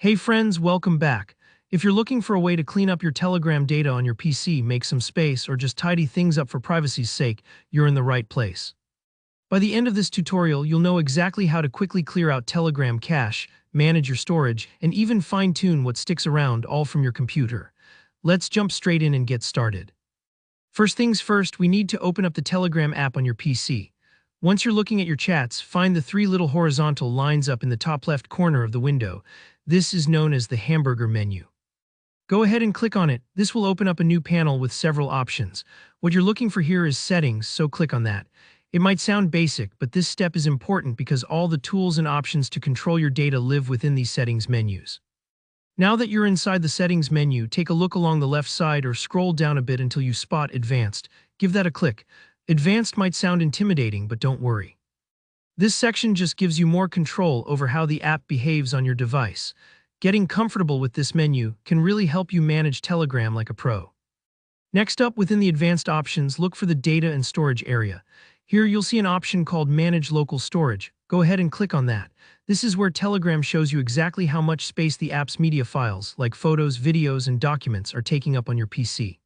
Hey friends, welcome back. If you're looking for a way to clean up your Telegram data on your PC, make some space, or just tidy things up for privacy's sake, you're in the right place. By the end of this tutorial, you'll know exactly how to quickly clear out Telegram cache, manage your storage, and even fine-tune what sticks around, all from your computer. Let's jump straight in and get started. First things first, we need to open up the Telegram app on your PC. Once you're looking at your chats, find the three little horizontal lines up in the top left corner of the window. This is known as the hamburger menu. Go ahead and click on it. This will open up a new panel with several options. What you're looking for here is settings, so click on that. It might sound basic, but this step is important because all the tools and options to control your data live within these settings menus. Now that you're inside the settings menu, take a look along the left side or scroll down a bit until you spot Advanced. Give that a click. Advanced might sound intimidating, but don't worry. This section just gives you more control over how the app behaves on your device. Getting comfortable with this menu can really help you manage Telegram like a pro. Next up, within the advanced options, look for the data and storage area. Here you'll see an option called Manage Local Storage. Go ahead and click on that. This is where Telegram shows you exactly how much space the app's media files, like photos, videos, and documents, are taking up on your PC.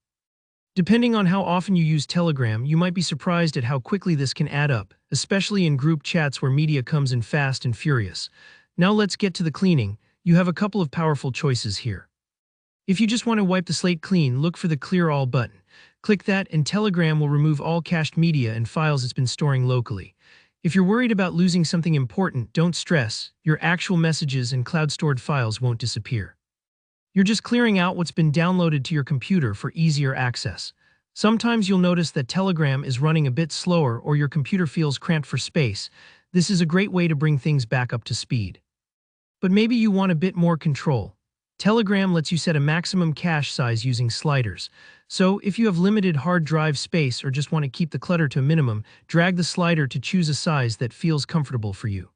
Depending on how often you use Telegram, you might be surprised at how quickly this can add up, especially in group chats where media comes in fast and furious. Now let's get to the cleaning. You have a couple of powerful choices here. If you just want to wipe the slate clean, look for the Clear All button. Click that and Telegram will remove all cached media and files it's been storing locally. If you're worried about losing something important, don't stress. Your actual messages and cloud-stored files won't disappear. You're just clearing out what's been downloaded to your computer for easier access. Sometimes you'll notice that Telegram is running a bit slower or your computer feels cramped for space. This is a great way to bring things back up to speed. But maybe you want a bit more control. Telegram lets you set a maximum cache size using sliders. So if you have limited hard drive space or just want to keep the clutter to a minimum, drag the slider to choose a size that feels comfortable for you.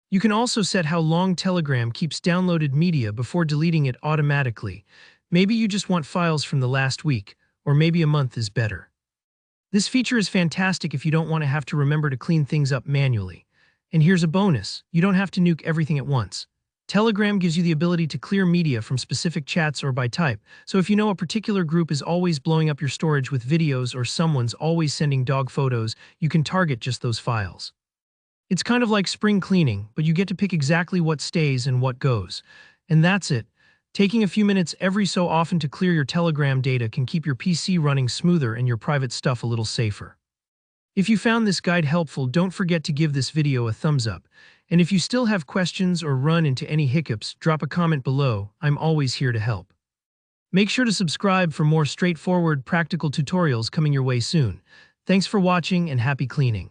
You can also set how long Telegram keeps downloaded media before deleting it automatically. Maybe you just want files from the last week, or maybe a month is better. This feature is fantastic if you don't want to have to remember to clean things up manually. And here's a bonus: you don't have to nuke everything at once. Telegram gives you the ability to clear media from specific chats or by type, so if you know a particular group is always blowing up your storage with videos or someone's always sending dog photos, you can target just those files. It's kind of like spring cleaning, but you get to pick exactly what stays and what goes. And that's it. Taking a few minutes every so often to clear your Telegram data can keep your PC running smoother and your private stuff a little safer. If you found this guide helpful, don't forget to give this video a thumbs up. And if you still have questions or run into any hiccups, drop a comment below. I'm always here to help. Make sure to subscribe for more straightforward, practical tutorials coming your way soon. Thanks for watching and happy cleaning.